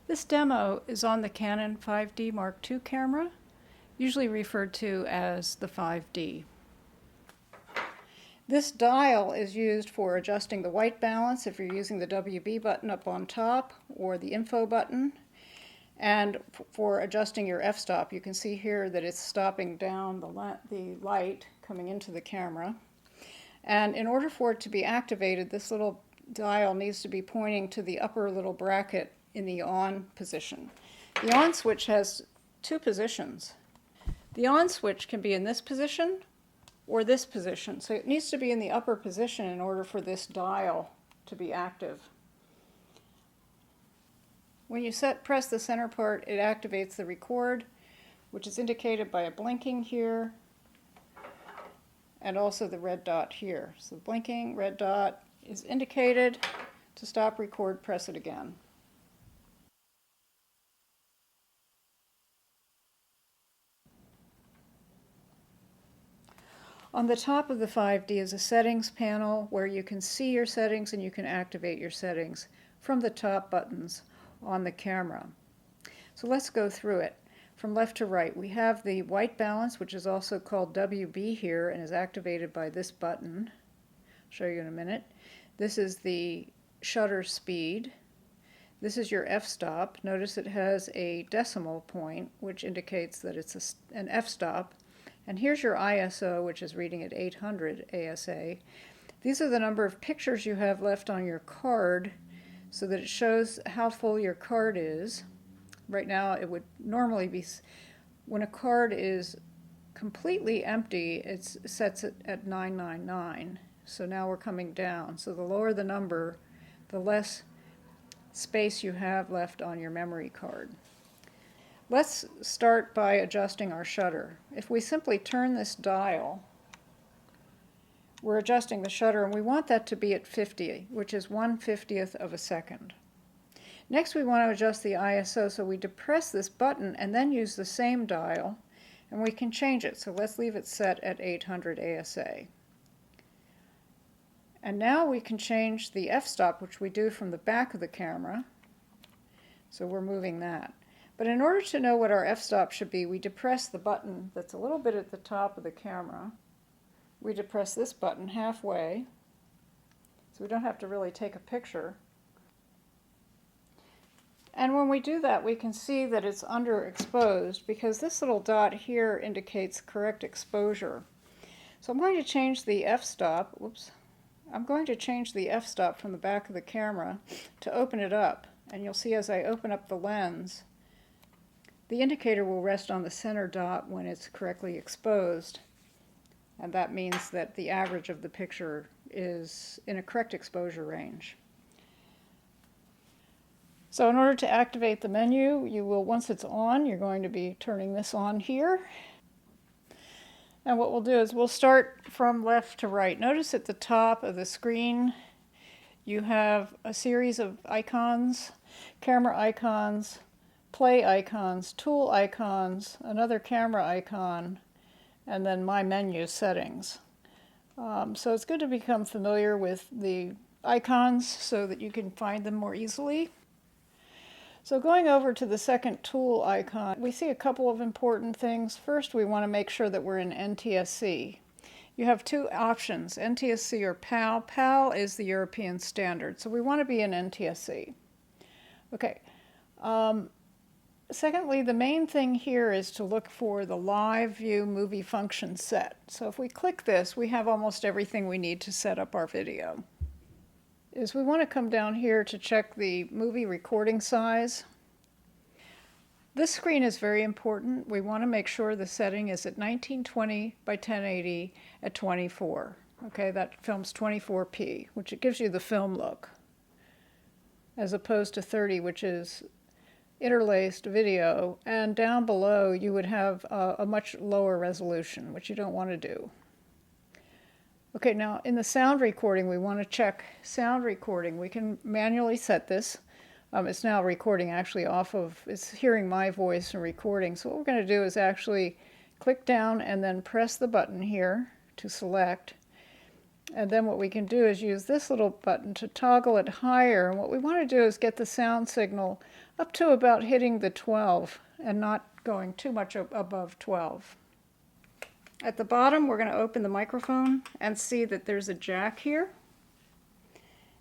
This demo is on the Canon 5D Mark II camera, usually referred to as the 5D. This dial is used for adjusting the white balance if you're using the WB button up on top or the info button, and for adjusting your f-stop. You can see here that it's stopping down the light coming into the camera. And in order for it to be activated, this little dial needs to be pointing to the upper little bracket in the on position. The on switch has two positions. The on switch can be in this position or this position. So it needs to be in the upper position in order for this dial to be active. When you press the center part, it activates the record, which is indicated by a blinking here and also the red dot here. So the blinking red dot is indicated. To stop record, press it again. On the top of the 5D is a settings panel where you can see your settings and you can activate your settings from the top buttons on the camera. So let's go through it. From left to right, we have the white balance, which is also called WB here and is activated by this button. I'll show you in a minute. This is the shutter speed. This is your f-stop. Notice it has a decimal point, which indicates that it's an f-stop. And here's your ISO, which is reading at 800 ASA. These are the number of pictures you have left on your card so that it shows how full your card is. Right now it would normally be, when a card is completely empty, it sets it at 999. So now we're coming down. So the lower the number, the less space you have left on your memory card. Let's start by adjusting our shutter. If we simply turn this dial, we're adjusting the shutter, and we want that to be at 50, which is 1/50th of a second. Next, we want to adjust the ISO, so we depress this button and then use the same dial, and we can change it. So let's leave it set at 800 ASA. And now we can change the f-stop, which we do from the back of the camera. So we're moving that. But in order to know what our f-stop should be, we depress the button that's a little bit at the top of the camera. We depress this button halfway, so we don't have to really take a picture. And when we do that, we can see that it's underexposed because this little dot here indicates correct exposure. So I'm going to change the f-stop. Whoops. I'm going to change the f-stop from the back of the camera to open it up. And you'll see as I open up the lens, the indicator will rest on the center dot when it's correctly exposed, and that means that the average of the picture is in a correct exposure range. So in order to activate the menu, you will, once it's on, you're going to be turning this on here. And what we'll do is we'll start from left to right. Notice at the top of the screen you have a series of icons, camera icons, play icons, tool icons, another camera icon, and then my menu settings. So it's good to become familiar with the icons so that you can find them more easily. So going over to the second tool icon, we see a couple of important things. First, we want to make sure that we're in NTSC. You have two options, NTSC or PAL. PAL is the European standard, so we want to be in NTSC. Okay. Secondly, the main thing here is to look for the live view movie function set. So if we click this, we have almost everything we need to set up our video. We want to come down here to check the movie recording size. This screen is very important. We want to make sure the setting is at 1920 by 1080 at 24. Okay, that films 24p, which it gives you the film look, as opposed to 30, which is interlaced video, and down below you would have a much lower resolution, which you don't want to do. Okay, now in the sound recording, we want to check sound recording. We can manually set this. It's now recording actually it's hearing my voice and recording. So what we're going to do is actually click down and then press the button here to select. And then what we can do is use this little button to toggle it higher. And what we want to do is get the sound signal up to about hitting the 12 and not going too much above 12. At the bottom, we're going to open the microphone and see that there's a jack here.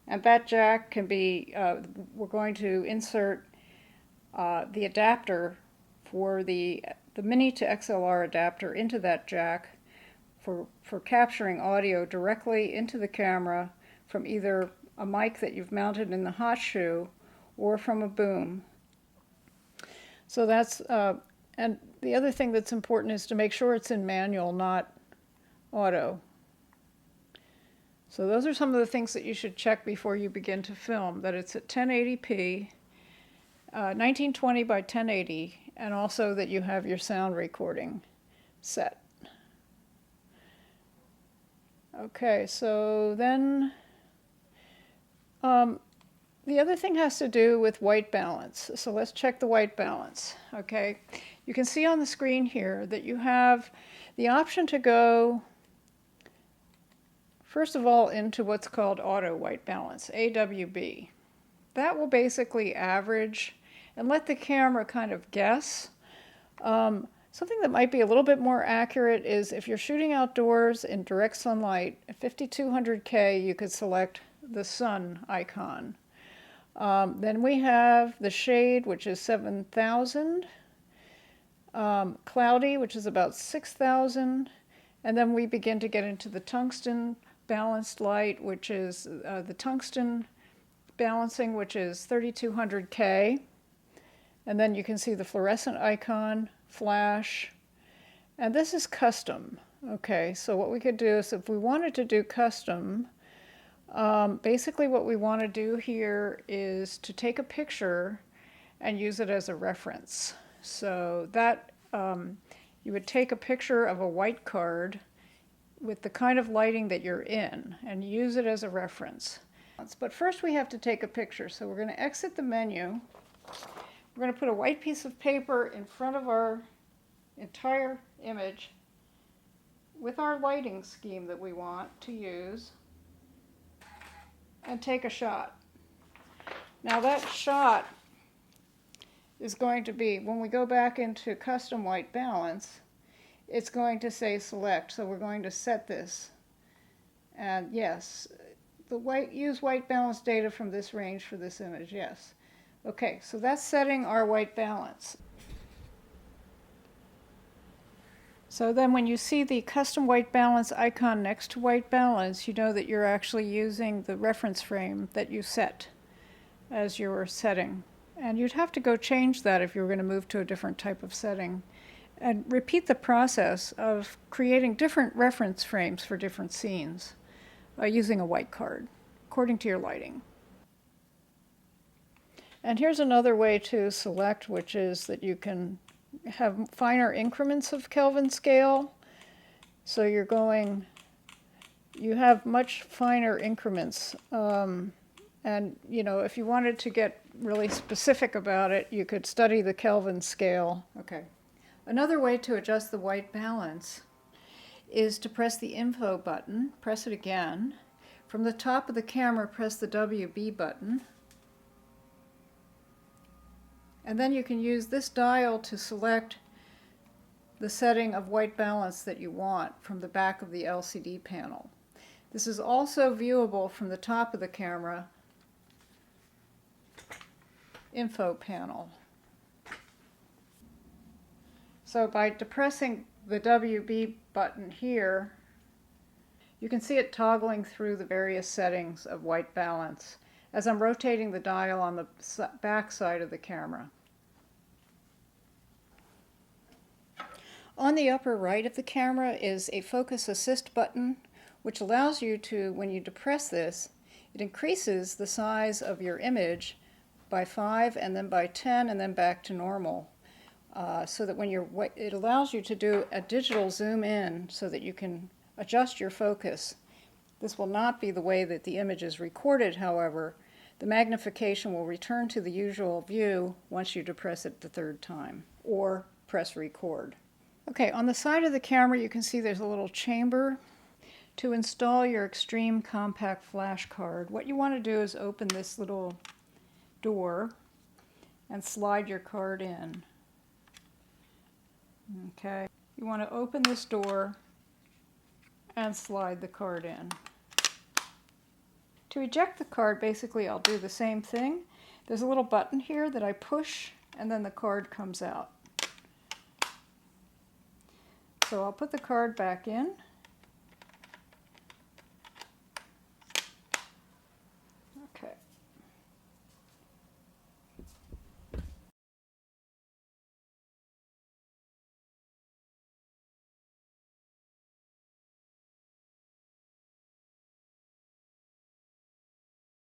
And that jack can be, we're going to insert the adapter for the Mini to XLR adapter into that jack for capturing audio directly into the camera from either a mic that you've mounted in the hot shoe or from a boom. So that's, and the other thing that's important is to make sure it's in manual, not auto. So those are some of the things that you should check before you begin to film, that it's at 1080p, 1920 by 1080, and also that you have your sound recording set. Okay, so then the other thing has to do with white balance. So let's check the white balance. Okay, you can see on the screen here that you have the option to go, first of all, into what's called auto white balance, AWB. That will basically average and let the camera kind of guess. Something that might be a little bit more accurate is if you're shooting outdoors in direct sunlight, at 5200K, you could select the sun icon. Then we have the shade, which is 7,000, cloudy, which is about 6,000, and then we begin to get into the tungsten balanced light, which is the tungsten balancing, which is 3200K. And then you can see the fluorescent icon, flash, and this is custom. Okay, so what we could do is if we wanted to do custom, basically what we want to do here is to take a picture and use it as a reference. So that you would take a picture of a white card with the kind of lighting that you're in and use it as a reference. But first we have to take a picture. So we're going to exit the menu. We're going to put a white piece of paper in front of our entire image with our lighting scheme that we want to use and take a shot. Now that shot is going to be, when we go back into custom white balance, it's going to say select. So we're going to set this. And yes, use white balance data from this range for this image, yes. Okay, so that's setting our white balance. So then when you see the custom white balance icon next to white balance, you know that you're actually using the reference frame that you set as your setting. And you'd have to go change that if you were going to move to a different type of setting. And repeat the process of creating different reference frames for different scenes using a white card, according to your lighting. And here's another way to select, which is that you can have finer increments of Kelvin scale. So you have much finer increments. And if you wanted to get really specific about it, you could study the Kelvin scale. Okay. Another way to adjust the white balance is to press the info button, press it again. From the top of the camera, press the WB button. And then you can use this dial to select the setting of white balance that you want from the back of the LCD panel. This is also viewable from the top of the camera info panel. So by depressing the WB button here, you can see it toggling through the various settings of white balance as I'm rotating the dial on the back side of the camera. On the upper right of the camera is a focus assist button, which allows you to, when you depress this, it increases the size of your image by 5 and then by 10 and then back to normal. So that it allows you to do a digital zoom in so that you can adjust your focus. This will not be the way that the image is recorded, however. The magnification will return to the usual view once you depress it the third time, or press record. Okay, on the side of the camera you can see there's a little chamber. To install your Extreme Compact Flash card, what you want to do is open this little door and slide your card in. Okay, you want to open this door and slide the card in. To eject the card, basically I'll do the same thing. There's a little button here that I push and then the card comes out. So I'll put the card back in.